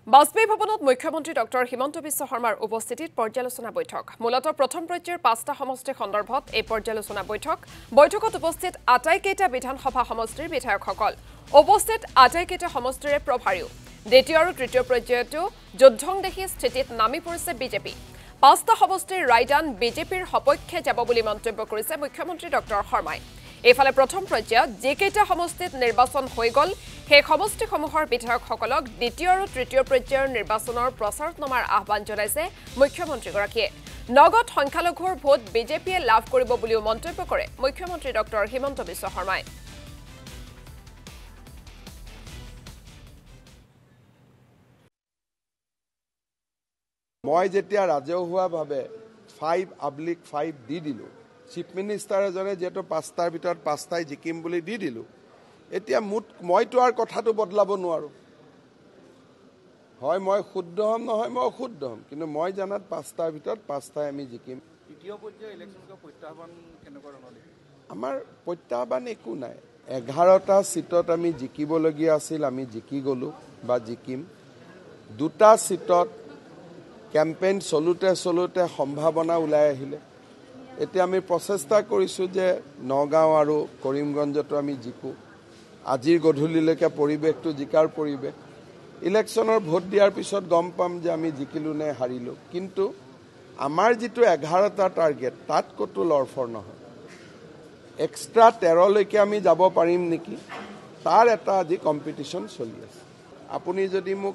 বাজপেয়ী ভৱনত মুখ্যমন্ত্ৰী ডক্টৰ হিমন্ত বিশ্ব শৰ্মাৰ উপস্থিতিত পৰ্যালোচনা বৈঠক মূলতঃ প্ৰথম পৰ্যায়ৰ 5টা সমষ্টি সন্দৰ্ভত এই পৰ্যালোচনা বৈঠকত উপস্থিত আটাইকেইটা বিধানসভা সমষ্টিৰ বিধায়কসকল উপস্থিত আটাইকেইটা সমষ্টিৰে প্ৰভাৰীও দ্বিতীয় আৰু তৃতীয় পৰ্যায়তো যুদ্ধং দেখি স্থিতিত নামি পৰিছে বিজেপি 5টা সমষ্টিৰ ৰায়দান বিজেপিৰ সপক্ষে যাব বুলি মন্তব্য কৰিছে মুখ্যমন্ত্ৰী ডক্টৰ শৰ্মাই এফালে প্ৰথম পৰ্যায়ত যেকেইটা সমষ্টিত নিৰ্বাচন হৈ গল সেই সমষ্টিসমূহৰ বিধায়কসকলক দ্বিতীয় আৰু তৃতীয় পৰ্যায়ৰ নিৰ্বাচনৰ প্ৰচাৰত নমাৰ আহ্বান জনাইছে মুখ্যমন্ত্ৰীগৰাকীয়ে নগদ সংখ্যালঘুৰ ভোট বিজেপিয়ে লাভ কৰিব বুলিও মন্তব্য কৰে মুখ্যমন্ত্ৰী ডক্টৰ হিমন্ত বিশ্ব শৰ্মাই মই যেতিয়া ৰাজহুৱাভাৱে 5/5 দি দিলো চিফ মিনিষ্টাৰ এজনে যেটো 5টাৰ ভিতৰত 5টাই জিকিম বুলি দি দিলো এতিয়া মইতো আৰু কথাটো বদলাব নোৱাৰো হয় মই শুদ্ধ হম নহয় মই অশুদ্ধ হম কিন্তু মই জানাত 5টাৰ ভিতৰত 5টাই আমি জিকিম তৃতীয় পৰ্যায়ৰ ইলেকশ্যনৰ প্ৰত্যাহ্বান কেনেকুৱা ধৰণৰ আমাৰ প্ৰত্যাহ্বান একো নাই 11টা সিটত আমি জিকিবলগীয়া আছিল আমি জিকি গলো বা জিকিম দুটা সিটত কেম্পেইন চলুতে সম্ভাৱনা ওলাই আহিলে এতিয়া আমি প্ৰচেষ্টা কৰিছো যে নগাঁও আৰু কৰিমগঞ্জতো আমি জিকো আজিৰ গধূলিলৈকে পৰিৱেশটো জিকাৰ পৰিৱেশ ইলেকশ্যনৰ ভোট দিয়াৰ পিছত গম পাম যে আমি জিকিলো নে হাৰিলো কিন্তু আমাৰ যেটো 11টা টাৰ্গেট তাত কতো লৰফৰ নহয় এক্সট্ৰা 13 লৈকে আমি যাব পাৰিম নেকি তাৰ এটা আজি কম্পিটিশন চলি আছে আপুনি যদি মোক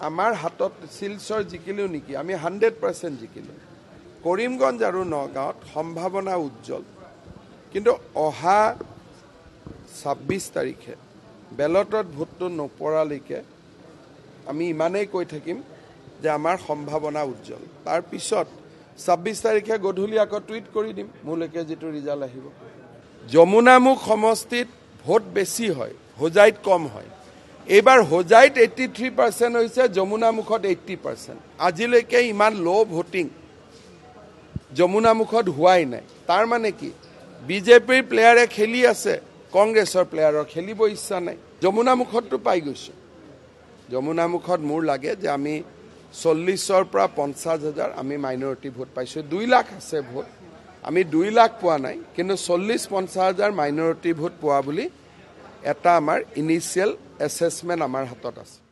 আমাৰ হাতত সিলচৰ জিকিলো নেকি আমি 100% জিকিলো কৰিমগঞ্জ আৰু নগাঁৱত সম্ভাৱনা উজ্জ্বল কিন্তু অহা 26 তাৰিখে বেলটত ভোটটো নপৰালৈকে আমি ইমানেই কৈ থাকিম যে আমাৰ সম্ভাৱনা উজ্জ্বল তাৰ পিছত 26 তাৰিখে গধূলি আকৌ টুইট কৰি দিম মোলৈকে যেটো ৰিজাল্ট আহিব যমুনামুখ সমষ্টিত ভোট বেছি হয় হোজাইত কম হয় এবাৰ হোজাইত 83% হৈছে যমুনামুখত 80% আজিলৈকে ইমান লো ভোটিং যমুনামুখত হোৱাই নাই তাৰ মানে কি বিজেপিৰ প্লেয়াৰে খেলি আছে কংগ্ৰেছৰ প্লেয়াৰৰ খেলিব ইচ্ছা নাই যমুনামুখতটো পাই গৈছো যমুনামুখত মোৰ লাগে যে আমি 40ৰ পৰা 50,000 আমি মাইনৰিটি ভোট পাইছো 2 লাখ আছে ভোট আমি 2 লাখ পোৱা নাই কিন্তু 40-50,000 মাইনৰিটি ভোট পোৱা বুলি এটা আমাৰ ইনিশিয়াল এসেসমেন্ট আমাৰ হাতত আছে